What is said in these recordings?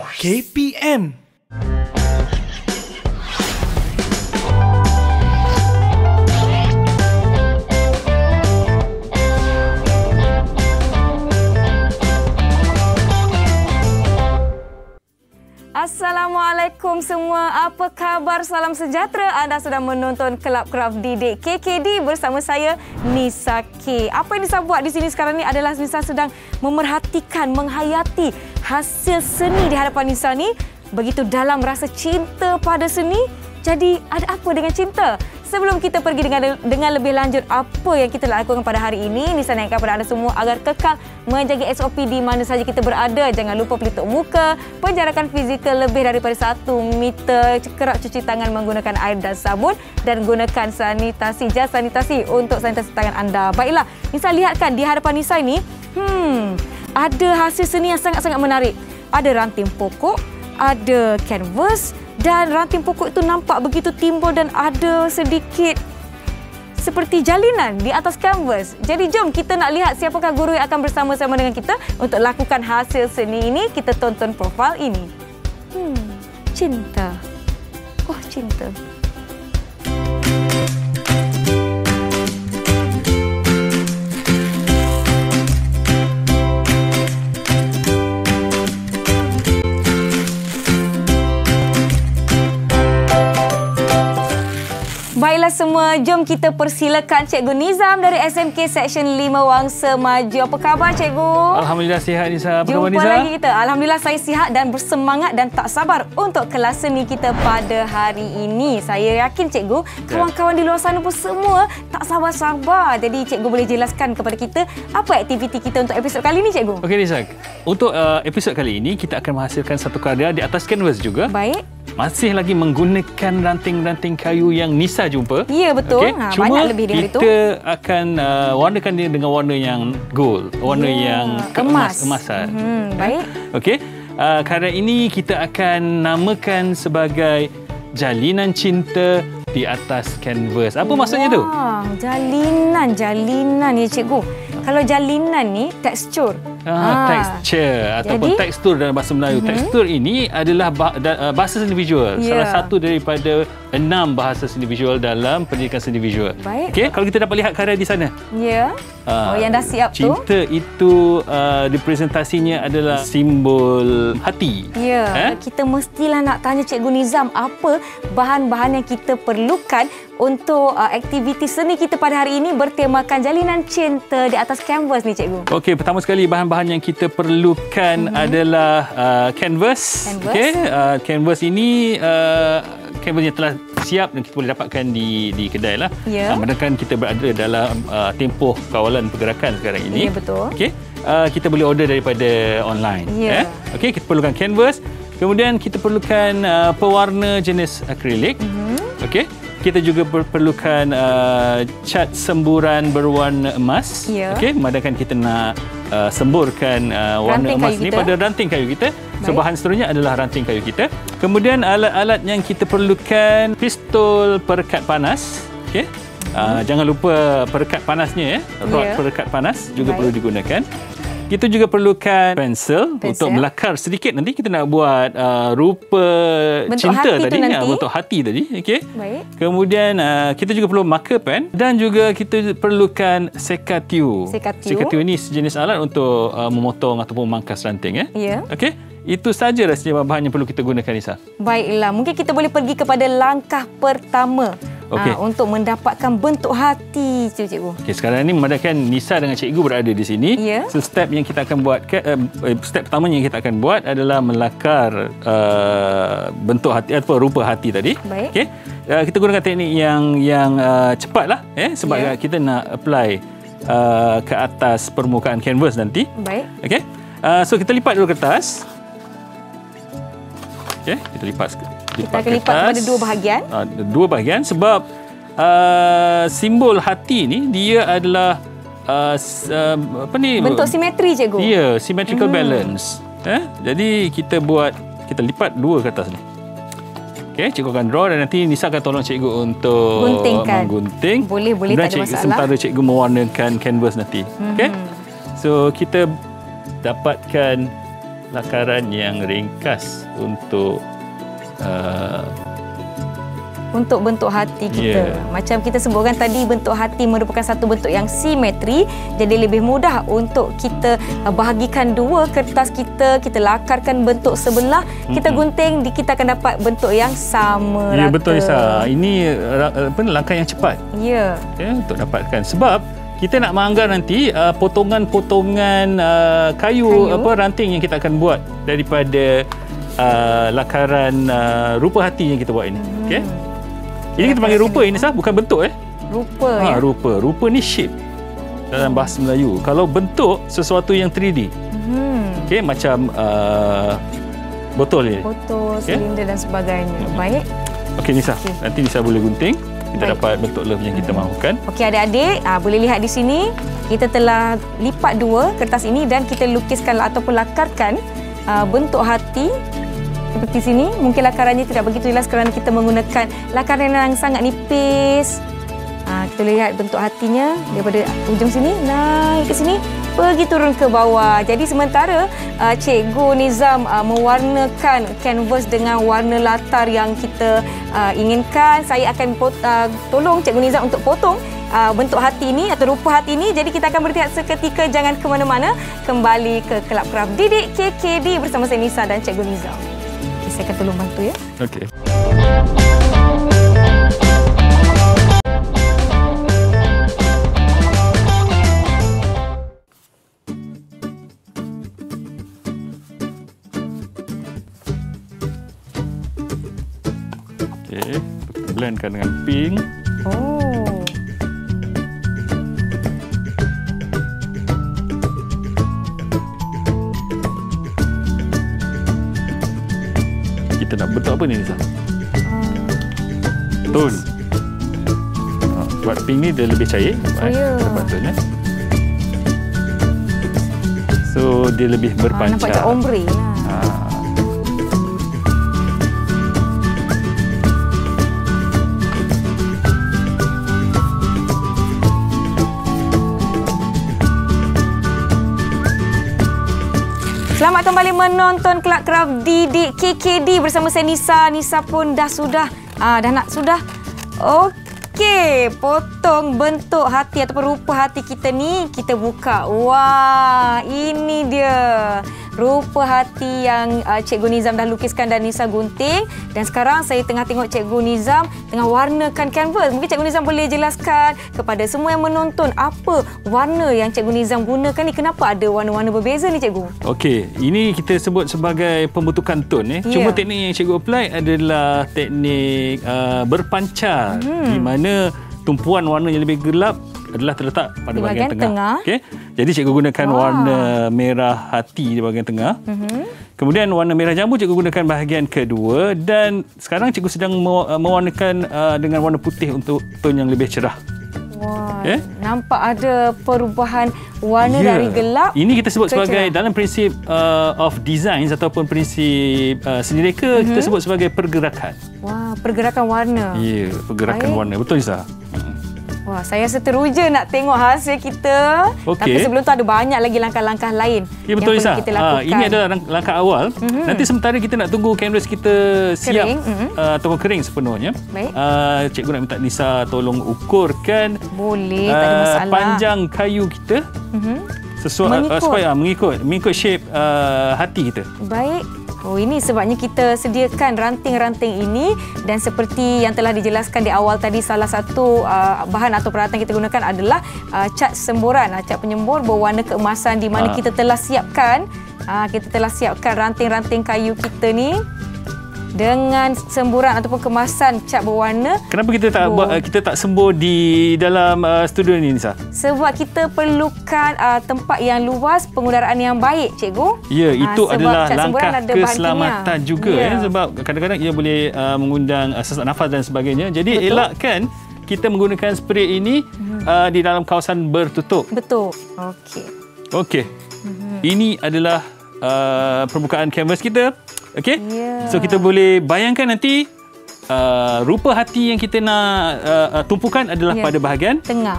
KPM. Assalamualaikum semua, apa khabar? Salam sejahtera. Anda sedang menonton Kelab Craft Didik KKD bersama saya Nisa K. Apa yang Nisa buat di sini sekarang ni adalah Nisa sedang memerhatikan, menghayati hasil seni di hadapan Nisa ni. Begitu dalam rasa cinta pada seni. Jadi ada apa dengan cinta? Sebelum kita pergi dengan lebih lanjut apa yang kita lakukan pada hari ini, Nisa naikkan kepada anda semua agar kekal menjaga SOP di mana saja kita berada. Jangan lupa pelitup muka, penjarakan fizikal lebih daripada 1 meter, kerap cuci tangan menggunakan air dan sabun dan gunakan sanitasi, jas sanitasi untuk sanitasi tangan anda. Baiklah, Nisa lihatkan di hadapan Nisa ini, ada hasil seni yang sangat-sangat menarik. Ada ranting pokok, ada kanvas, dan ranting pokok itu nampak begitu timbul dan ada sedikit seperti jalinan di atas kanvas. Jadi jom kita nak lihat siapakah guru yang akan bersama-sama dengan kita untuk lakukan hasil seni ini. Kita tonton profil ini. Cinta. Oh, cinta. Baiklah semua, jom kita persilakan Cikgu Nizam dari SMK Seksyen 5 Wangsa Maju. Apa khabar Cikgu? Alhamdulillah sihat Nisa. Apa khabar Jumpa Nisa? lagi kita. Alhamdulillah saya sihat dan bersemangat dan tak sabar untuk kelas seni kita pada hari ini. Saya yakin Cikgu, kawan-kawan di luar sana pun semua tak sabar-sabar. Jadi Cikgu boleh jelaskan kepada kita apa aktiviti kita untuk episod kali ini Cikgu? Okey Nisa, untuk episod kali ini kita akan menghasilkan satu karya di atas kanvas juga. Baik. Masih lagi menggunakan ranting-ranting kayu yang Nisa jumpa. Ya, betul. Okay? Banyak Cuma lebih dari itu. kita akan warnakan dia dengan warna yang gold, warna yang keemasan. Baik. Okey. Karya ini kita akan namakan sebagai Jalinan Cinta di atas kanvas. Apa maksudnya tu? Jalinan ya Cikgu. Kalau jalinan ni tekstur. Texture ataupun tekstur dalam bahasa Melayu. Tekstur ini adalah bahasa seni visual. Salah satu daripada 6 bahasa seni visual dalam pendidikan seni visual. Baik. Okey, kalau kita dapat lihat karya di sana. Ya. Yang dah siap tu. Cinta itu representasinya adalah simbol hati. Ya. Kita mestilah nak tanya Cikgu Nizam apa bahan-bahan yang kita perlukan untuk aktiviti seni kita pada hari ini bertemakan jalinan cinta di atas kanvas ni Cikgu. Okey, pertama sekali bahan-bahan yang kita perlukan adalah kanvas. Okey, kanvas ini kanvas yang telah siap dan kita boleh dapatkan di kedai lah. Ya. Sedangkan kita berada dalam tempoh kawalan pergerakan sekarang ini. Ya, betul. Okey, kita boleh order daripada online. Ya. Okey, kita perlukan kanvas. Kemudian kita perlukan pewarna jenis akrilik. Okey. Kita juga perlukan cat semburan berwarna emas. Ya. Okey, memandangkan kita nak semburkan warna emas ni pada ranting kayu kita. So bahan seterusnya adalah ranting kayu kita. Kemudian alat-alat yang kita perlukan, pistol perekat panas. Okey. Jangan lupa perekat panasnya ya. Rod perekat panas juga perlu digunakan. Kita juga perlukan pensel untuk melakar sedikit. Nanti kita nak buat rupa bentuk cinta tadi, bentuk hati tadi. Okey. Baik. Kemudian kita juga perlu marker pen dan juga kita perlukan sekatiu. Sekatiu ini sejenis alat untuk memotong ataupun memangkas ranting ya. Ya. Okey. Itu saja rasanya bahan yang perlu kita gunakan Nisa. Baiklah, mungkin kita boleh pergi kepada langkah pertama. Untuk mendapatkan bentuk hati Cikgu. Okey, sekarang ni memandangkan Nisa dengan Cikgu berada di sini. Ya. So step yang kita akan buat, step pertamanya yang kita akan buat adalah melakar bentuk hati atau rupa hati tadi. Baik. Okey. Kita gunakan teknik yang cepatlah sebab kita nak apply ke atas permukaan kanvas nanti. Baik. Okey. So kita lipat dulu kertas. Okey, kita lipat kita akan lipat kepada dua bahagian. Dua bahagian sebab simbol hati ni dia adalah apa ni? Bentuk simetri Cikgu. Ya, symmetrical balance. Jadi kita lipat dua kertas ni. Okey, cikgu akan draw dan nanti Nisa akan tolong cikgu untuk menggunting. Boleh, tak ada masalah. Sementara cikgu mewarnakan kanvas nanti. Okey. So kita dapatkan lakaran yang ringkas untuk bentuk hati kita. Macam kita sebutkan tadi, bentuk hati merupakan satu bentuk yang simetri. Jadi lebih mudah untuk kita bahagikan dua kertas kita, kita lakarkan bentuk sebelah, kita gunting, kita akan dapat bentuk yang sama rata. Ya, betul Nisa. Ini langkah yang cepat. Ya. Okay, untuk dapatkan. Sebab kita nak manggar nanti potongan-potongan kayu ranting yang kita akan buat daripada lakaran rupa hati yang kita buat ini. Okey. Ini kita panggil rupa ini, bukan bentuk Rupa. Rupa. Rupa ni shape dalam bahasa Melayu. Kalau bentuk, sesuatu yang 3D. Okey, macam botol ni. Botol, silinder dan sebagainya. Baik. Okey Nisa, nanti Nisa boleh gunting. Kita dapat bentuk love yang kita mahukan. Okey adik-adik, boleh lihat di sini kita telah lipat dua kertas ini dan kita lukiskan ataupun lakarkan bentuk hati. Seperti sini, mungkin lakarannya tidak begitu jelas kerana kita menggunakan lakaran yang sangat nipis. Kita lihat bentuk hatinya daripada ujung sini, naik ke sini, pergi turun ke bawah. Jadi sementara Cikgu Nizam mewarnakan kanvas dengan warna latar yang kita inginkan, saya akan tolong Cikgu Nizam untuk potong bentuk hati ini atau rupa hati ini. Jadi kita akan berhenti seketika, jangan ke mana-mana. Kembali ke Kelab Kraft Didik KKD bersama saya Nisa dan Cikgu Nizam. Saya akan tolong bantu ya. Okey. Okey, blendkan dengan pink. Kita nak bentuk apa ni Nisa? Tone. Sebab pink ni dia lebih cair. Dapat tone. So dia lebih berpancar. Nampak macam ombre lah. Selamat kembali menonton Kelab Kraft Didik KKD bersama saya Nisa. Nisa pun dah sudah. Okey, potong bentuk hati ataupun rupa hati kita ni, kita buka. Wah, ini dia rupa hati yang Cikgu Nizam dah lukiskan dan Nisa gunting. Dan sekarang saya tengah tengok Cikgu Nizam tengah warnakan kanvas. Mungkin Cikgu Nizam boleh jelaskan kepada semua yang menonton apa warna yang Cikgu Nizam gunakan ni. Kenapa ada warna-warna berbeza ni Cikgu? Okey, ini kita sebut sebagai pembentukan tone. Cuma teknik yang Cikgu apply adalah teknik berpancar, di mana tumpuan warna yang lebih gelap adalah terletak pada bahagian tengah. Okey. Jadi cikgu gunakan warna merah hati di bahagian tengah. Kemudian warna merah jambu cikgu gunakan bahagian kedua, dan sekarang cikgu sedang mewarnakan dengan warna putih untuk tone yang lebih cerah. Wah, nampak ada perubahan warna dari gelap. Ini kita sebut sebagai dalam prinsip of design ataupun prinsip seni reka, kita sebut sebagai pergerakan. Wah, pergerakan warna. Ya, pergerakan warna. Betul Nisa? Wah, saya seteruja nak tengok hasil kita. Tapi sebelum tu ada banyak lagi langkah-langkah lain yang perlu kita lakukan. Ini adalah langkah awal. Nanti sementara kita nak tunggu kanvas kita siap ataupun kering sepenuhnya. Cikgu nak minta Nisa tolong ukurkan tak ada masalah. Panjang kayu kita sesuai supaya mengikut shape hati kita. Baik. Oh, ini sebabnya kita sediakan ranting-ranting ini, dan seperti yang telah dijelaskan di awal tadi, salah satu bahan atau peralatan kita gunakan adalah cat semburan, cat penyembur berwarna keemasan, di mana kita telah siapkan ranting-ranting kayu kita ni dengan semburan ataupun kemasan cat berwarna. Kenapa kita tak sembur di dalam studio ni Nisa? Sebab kita perlukan tempat yang luas, pengudara yang baik cikgu. Ya, itu adalah langkah keselamatan juga sebab kadang-kadang ia boleh mengundang sesak nafas dan sebagainya. Jadi elakkan kita menggunakan spray ini di dalam kawasan bertutup. Betul. Okey. Ini adalah permukaan kanvas kita. Okey. So kita boleh bayangkan nanti rupa hati yang kita nak tumpukan adalah pada bahagian tengah.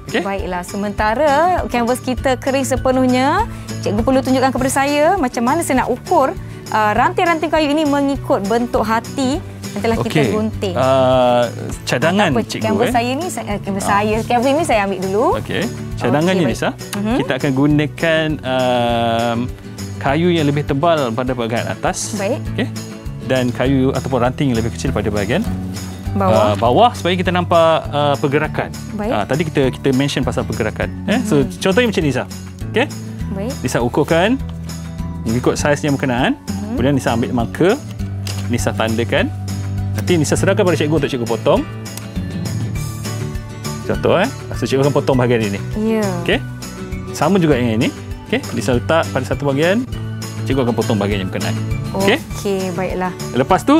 Okay? Baiklah, sementara kanvas kita kering sepenuhnya, cikgu perlu tunjukkan kepada saya macam mana saya nak ukur ranting-ranting kayu ini mengikut bentuk hati yang telah kita gunting. Cadangan cikgu. Kanvas saya ni, kanvas ini saya ambil dulu. Okey. Cadangannya Nisa, kita akan gunakan kayu yang lebih tebal pada bahagian atas. Baik. Okey. Dan kayu ataupun ranting yang lebih kecil pada bahagian bawah supaya kita nampak pergerakan. Tadi kita mention pasal pergerakan. So contohnya macam ni Nisa. Okey. Baik. Nisa ukurkan mengikut saiz yang berkenaan. Kemudian Nisa ambil marker, Nisa tandakan. Nanti Nisa serahkan pada cikgu untuk cikgu potong. Contoh so cikgu akan potong bahagian ini. Ya. Okey. Sama juga yang ini. Okey, Nisa letak pada satu bahagian, cikgu akan potong bahagian yang berkenaan. Okey. Okey, baiklah. Lepas tu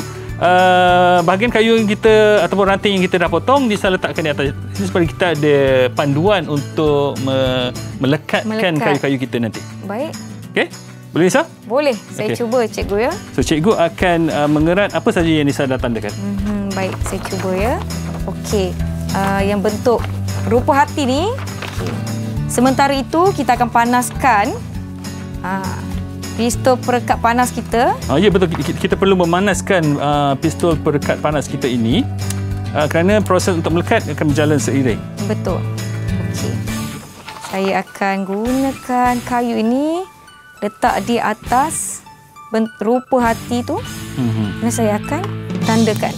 bahagian kayu yang kita ataupun ranting yang kita dah potong, Nisa letakkan di atas supaya kita ada panduan untuk melekatkan kayu-kayu kita nanti. Baik. Okey. Boleh Nisa? Boleh. Saya cuba cikgu ya. So cikgu akan mengerat apa saja yang Nisa dah tandakan. Baik, saya cuba ya. Okey. Yang bentuk rupa hati ni. Okay. Sementara itu kita akan panaskan pistol perekat panas kita. Ya betul, kita perlu memanaskan pistol perekat panas kita ini kerana proses untuk melekat akan berjalan seiring. Betul. Okey. Saya akan gunakan kayu ini letak di atas rupa hati tu. Dan saya akan tandakan.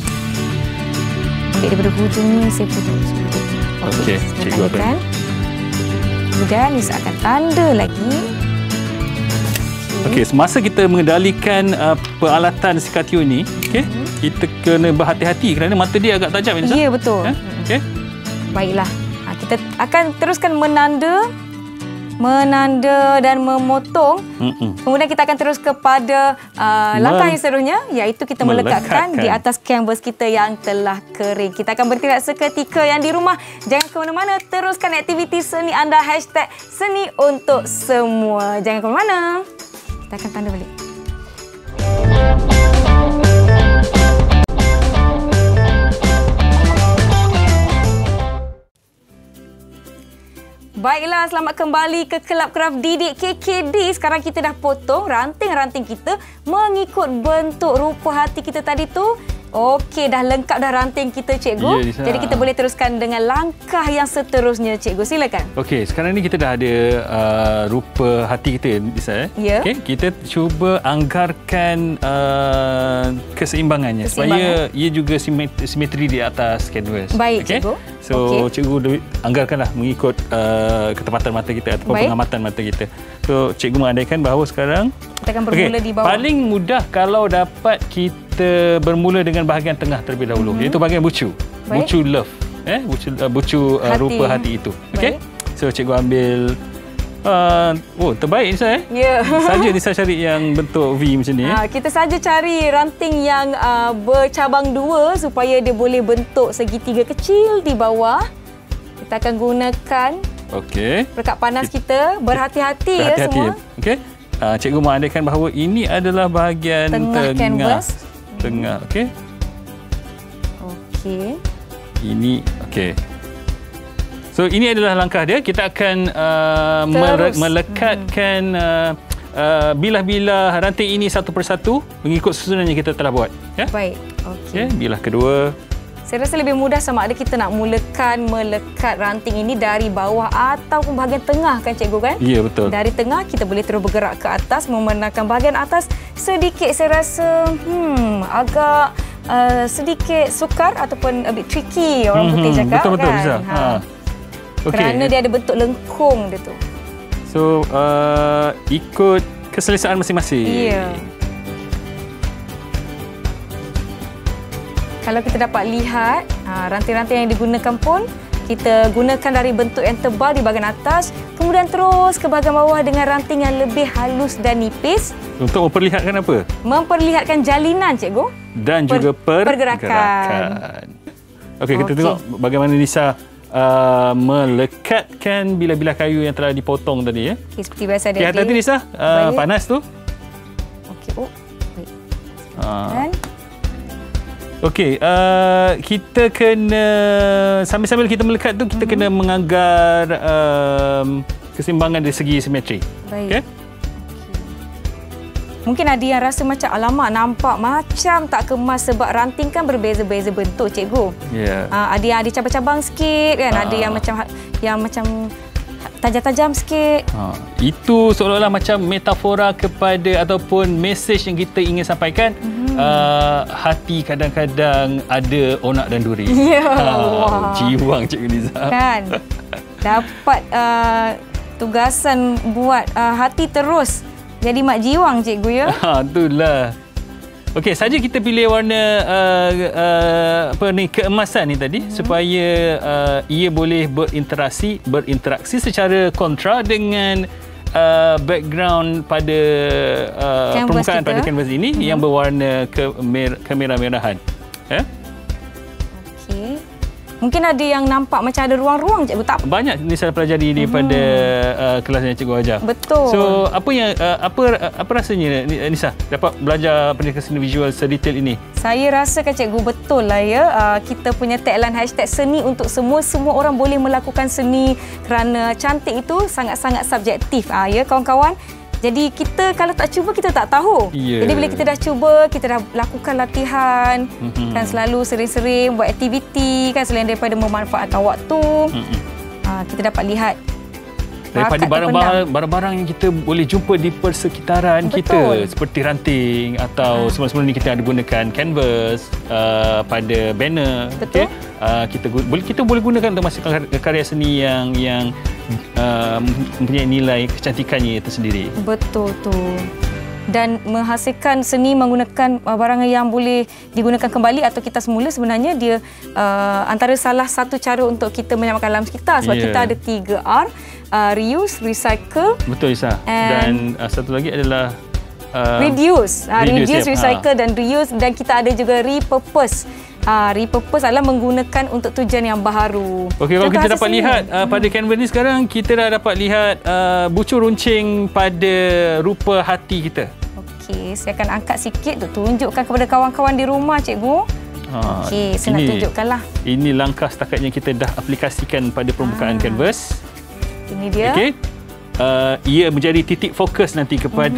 Okey, daripada hujung ni saya potong. Okey, cikgu akan. Kemudian Nisa akan tanda lagi. Okey, semasa kita mengendalikan peralatan Sikatio ni, kita kena berhati-hati kerana mata dia agak tajam Nisa. Ya, betul. Okey. Baiklah. Kita akan teruskan menanda dan memotong. Kemudian kita akan terus kepada langkah yang seterusnya, iaitu kita melekatkan di atas kanvas kita yang telah kering. Kita akan bertindak seketika. Yang di rumah, jangan ke mana-mana. Teruskan aktiviti seni anda. #seni untuk semua. Jangan ke mana-mana. Kita akan tanda balik. Baiklah, selamat kembali ke Kelab Kraft Didik KKD. Sekarang kita dah potong ranting-ranting kita mengikut bentuk rupa hati kita tadi tu. Okey, dah lengkap dah ranting kita, cikgu. Ya, jadi kita boleh teruskan dengan langkah yang seterusnya, cikgu. Silakan. Okey, sekarang ni kita dah ada rupa hati kita, Nisa. Ya. Okey, kita cuba anggarkan keseimbangannya supaya ia juga simetri di atas kanvas. Baik, cikgu. So, cikgu anggarkanlah mengikut ketepatan mata kita ataupun pengamatan mata kita. So, cikgu mengandaikan bahawa sekarang kita akan bermula di bawah. Paling mudah kalau dapat kita bermula dengan bahagian tengah terlebih dahulu, iaitu bahagian bucu. Bucu love. Bucu rupa hati itu. Okey. So, cikgu ambil terbaik Nisa Ya. Saja Nisa cari yang bentuk V macam ni. Kita saja cari ranting yang bercabang dua supaya dia boleh bentuk segitiga kecil di bawah. Kita akan gunakan perekat panas kita. Berhati-hati ya semua. Okey. Cikgu mengandaikan bahawa ini adalah bahagian tengah kanvas. Tengah, okey. Okey. Ini okey. So ini adalah langkah dia. Kita akan melekatkan bilah-bilah ranting ini satu persatu mengikut susunan yang kita telah buat. Ya? Baik. Okey. Bilah kedua. Saya rasa lebih mudah sama ada kita nak melekat ranting ini dari bawah ataupun bahagian tengah, kan cikgu, kan? Ya, betul. Dari tengah kita boleh terus bergerak ke atas, memenangkan bahagian atas. Sedikit saya rasa agak sedikit sukar ataupun a bit tricky orang putih cakap, betul, kan? Bisa. Kerana dia ada bentuk lengkung dia tu. So, ikut keselesaan masing-masing. Ya. Kalau kita dapat lihat, ranting-ranting yang digunakan pun kita gunakan dari bentuk yang tebal di bahagian atas, kemudian terus ke bahagian bawah dengan ranting yang lebih halus dan nipis. Untuk memperlihatkan apa? Memperlihatkan jalinan, cikgu. Dan juga pergerakan. Okey, kita tengok bagaimana Nisa melekatkan bilah-bilah kayu yang telah dipotong tadi. Okey, seperti biasa dia. Hati-hati Nisa, panas tu. Okey, baik. Okey, kita kena sambil-sambil kita melekat tu kita kena menganggar keseimbangan dari segi simetri. Baik. Okay? Mungkin ada yang rasa macam alamak nampak macam tak kemas sebab ranting kan berbeza-beza bentuk, cikgu. Ya. Ada yang ada cabang-cabang sikit kan, ada yang macam tajam-tajam sikit. Itu seolah-olah macam metafora kepada ataupun mesej yang kita ingin sampaikan. Hati kadang-kadang ada onak dan duri. Ya. Jiwang Cikgu Niza. Kan. Dapat tugasan buat hati terus jadi mak jiwang, cikgu, ya. Itulah. Okey, saja kita pilih warna keemasan ni tadi supaya ia boleh berinteraksi secara kontra dengan background pada permukaan pada kanvas ini yang berwarna kemerah-merahan. Okey. Mungkin ada yang nampak macam ada ruang-ruang, cikgu, tak? Banyak Nisa pelajari daripada kelas yang cikgu ajar. Betul. So, apa rasanya Nisa dapat belajar pendidikan seni visual sedetail ini? Saya rasakan, cikgu, betul lah ya. Kita punya tagline #seni untuk semua orang boleh melakukan seni kerana cantik itu sangat-sangat subjektif. Ya, kawan-kawan. Jadi kita kalau tak cuba kita tak tahu. Yeah. Jadi bila kita dah cuba, kita dah lakukan latihan, kan selalu sering-sering buat aktiviti kan selain daripada memanfaatkan waktu. Kita dapat lihat daripada barang-barang yang kita boleh jumpa di persekitaran kita seperti ranting atau sebelum ni kita ada gunakan canvas pada banner. Okey. Kita boleh gunakan untuk menghasilkan karya seni yang mempunyai nilai kecantikannya itu sendiri. Betul tu. Dan menghasilkan seni menggunakan barang yang boleh digunakan kembali atau kita semula, sebenarnya dia antara salah satu cara untuk kita menyelamatkan alam sekitar sebab kita ada 3R, reuse, recycle. Betul, Isa. Dan satu lagi adalah reduce, recycle dan reuse, dan kita ada juga repurpose. Repurpose adalah menggunakan untuk tujuan yang baharu. Okey, kalau kita dapat lihat pada canvas ni sekarang, kita dah dapat lihat bucur runcing pada rupa hati kita. Okey, saya akan angkat sikit untuk tunjukkan kepada kawan-kawan di rumah, cikgu. Okey, saya nak tunjukkanlah. Ini langkah setakat yang kita dah aplikasikan pada permukaan canvas. Ini dia. Okey. Ia menjadi titik fokus nanti kepada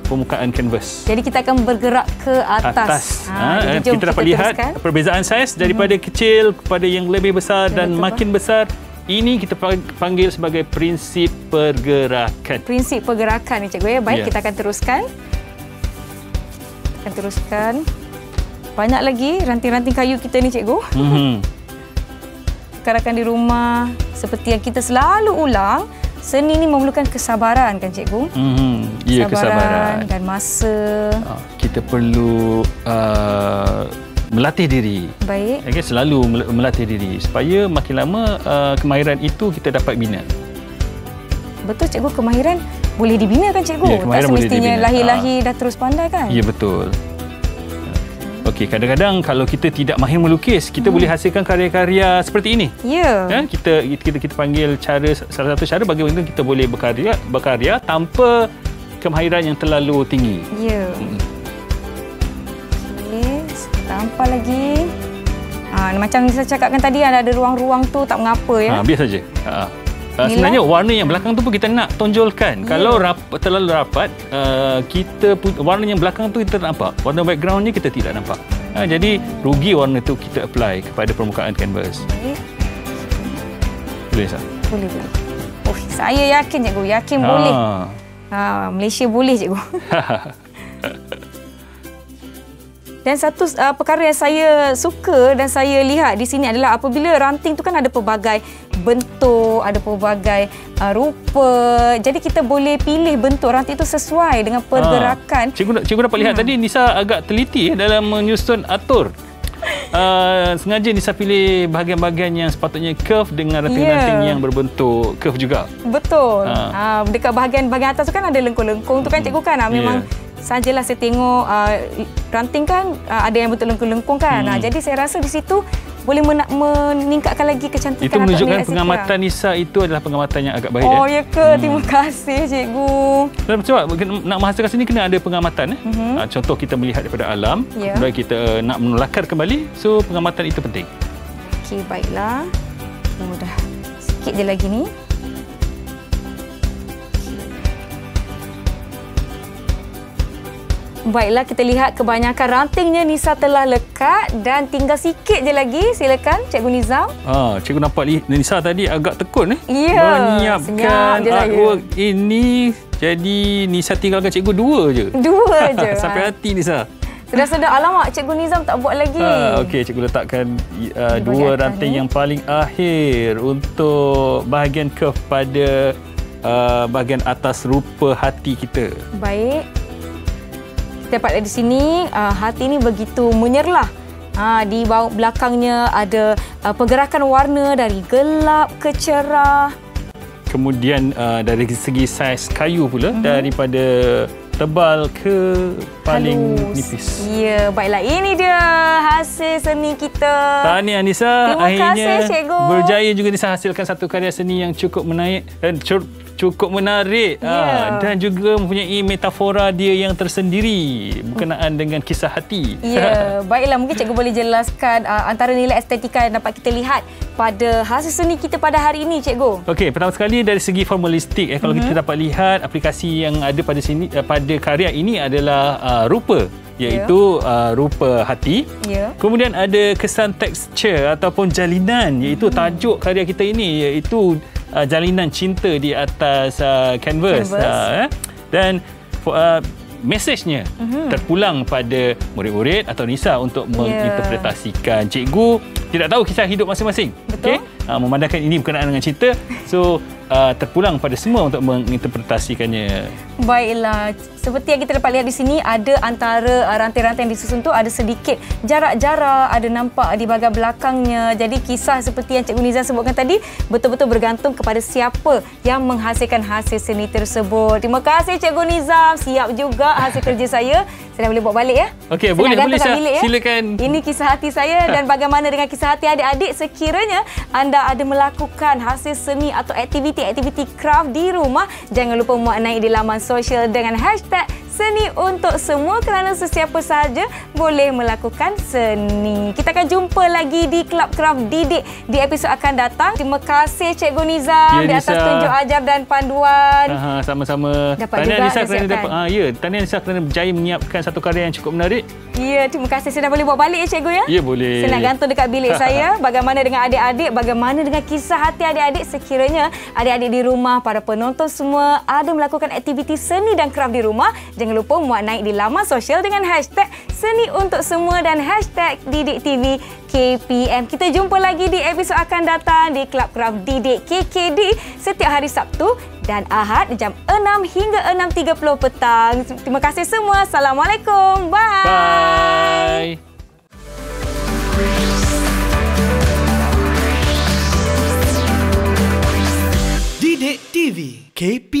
permukaan canvas. Jadi kita akan bergerak ke atas. Kita dapat lihat perbezaan saiz daripada kecil kepada yang lebih besar dan makin besar. Ini kita panggil sebagai prinsip pergerakan. Prinsip pergerakan ni, cikgu, ya. Baik, kita akan teruskan. Banyak lagi ranting-ranting kayu kita ni, cikgu. Rakan-rakan di rumah, seperti yang kita selalu ulang, seni ini memerlukan kesabaran, kan, cikgu? Ya, kesabaran dan masa. Kita perlu melatih diri. Baik. Okay, selalu melatih diri supaya makin lama kemahiran itu kita dapat bina. Betul, cikgu, kemahiran boleh dibina, kan, cikgu? Ya, kemahiran boleh dibina. Lahir-lahir dah terus pandai, kan? Ya, betul. Okey, kadang-kadang kalau kita tidak mahir melukis, kita boleh hasilkan karya-karya seperti ini. Ya. Kita panggil salah satu cara bagaimana kita boleh berkarya tanpa kemahiran yang terlalu tinggi. Ya. Okey, tampak lagi. Macam saya cakapkan tadi, ada ruang-ruang tu tak mengapa, ya. Biar saja. Sebenarnya warna yang belakang tu pun kita nak tonjolkan. Kalau terlalu rapat, warna yang belakang tu kita tak nampak. Warna backgroundnya kita tidak nampak. Jadi rugi warna tu kita apply kepada permukaan canvas. Boleh, Sah? Boleh. Saya yakin, cikgu. Yakin boleh. Malaysia boleh, cikgu. Dan satu perkara yang saya suka dan saya lihat di sini adalah apabila ranting tu kan ada pelbagai bentuk, ada pelbagai rupa. Jadi kita boleh pilih bentuk ranting itu sesuai dengan pergerakan. Cikgu dapat lihat tadi Nisa agak teliti dalam menyusun atur. Sengaja Nisa pilih bahagian-bahagian yang sepatutnya curve dengan ranting-ranting yang berbentuk curve juga. Betul. Dekat bahagian atas tu kan ada lengkung-lengkung tu, kan, cikgu, kan. Memang sajalah saya tengok ranting kan ada yang bentuk lengkung-lengkung, kan. Jadi saya rasa di situ boleh meningkatkan lagi kecantikan. Itu menunjukkan pengamatan Nisa itu adalah pengamatan yang agak baik. Oh, ya ke? Terima kasih, cikgu. Dan cuba nak menghasilkan sini kena ada pengamatan. Contoh kita melihat daripada alam, kemudian kita nak menolakar kembali. So, pengamatan itu penting. Okey, baiklah. Dah sikit je lagi ni. Baiklah, kita lihat kebanyakan rantingnya Nisa telah lekat dan tinggal sikit je lagi. Silakan Cikgu Nizam. Cikgu nampak Nisa tadi agak tekun menyiapkan artwork ini. Jadi Nisa tinggalkan cikgu 2 je. 2 je. Sampai hati Nisa. Sedar-sedar, alamak, Cikgu Nizam tak buat lagi. Okey, cikgu letakkan 2 ranting yang paling akhir untuk bahagian curve pada bahagian atas rupa hati kita. Baik. Kita dapat di sini, hati ini begitu menyerlah. Di bawah belakangnya ada pergerakan warna dari gelap ke cerah. Kemudian dari segi saiz kayu pula, daripada tebal ke paling nipis. Ya, baiklah. Ini dia hasil seni kita. Tahniah Nisa. Terima kasih, cikgu. Berjaya juga Nisa hasilkan satu karya seni yang cukup cukup menarik dan juga mempunyai metafora dia yang tersendiri berkenaan dengan kisah hati. Ya, baiklah, mungkin cikgu boleh jelaskan antara nilai estetika yang dapat kita lihat pada hasil seni kita pada hari ini, cikgu. Okey, pertama sekali dari segi formalistik, kalau kita dapat lihat aplikasi yang ada pada sini pada karya ini adalah rupa, iaitu rupa hati. Kemudian ada kesan tekstur ataupun jalinan, iaitu tajuk karya kita ini, iaitu jalinan cinta di atas canvas. Dan mesejnya terpulang pada murid-murid atau Nisa untuk menginterpretasikan. Cikgu tidak tahu kisah hidup masing-masing. Betul. Memandangkan ini berkenaan dengan cinta. So, terpulang pada semua untuk menginterpretasikannya. Baiklah, seperti yang kita dapat lihat di sini, ada antara rantai-rantai yang disusun tu ada sedikit jarak-jarak, ada nampak di bahagian belakangnya. Jadi kisah seperti yang Cikgu Nizam sebutkan tadi betul-betul bergantung kepada siapa yang menghasilkan hasil seni tersebut. Terima kasih Cikgu Nizam. Siap juga hasil kerja saya. Saya dah boleh bawa balik ya. Okey, boleh bilik, silakan. Ini kisah hati saya dan bagaimana dengan kisah hati adik-adik sekiranya anda ada melakukan hasil seni atau aktiviti craft di rumah, jangan lupa muat naik di laman sosial dengan hashtag seni untuk semua kerana sesiapa sahaja boleh melakukan seni. Kita akan jumpa lagi di Kelab Craft Didik di episod akan datang. Terima kasih Cikgu Nizam di atas tunjuk ajar dan panduan. Sama-sama. Tahniah Nisa kerana dapat tahniah Nisa kerana berjaya menyiapkan satu karya yang cukup menarik. Ya, terima kasih. Saya dah boleh bawa balik ya Cikgu ya? Ya, boleh. Saya nak gantung dekat bilik saya. Bagaimana dengan adik-adik? Bagaimana dengan kisah hati adik-adik sekiranya adik-adik di rumah, para penonton semua ada melakukan aktiviti seni dan craft di rumah? Jangan lupa muat naik di laman sosial dengan hashtag seni untuk semua dan hashtag Didik TV KPM. Kita jumpa lagi di episod akan datang di Kelab Craft Didik KKD setiap hari Sabtu dan Ahad jam 6 hingga 6.30 petang. Terima kasih semua. Assalamualaikum. Bye. Didik TV KPM.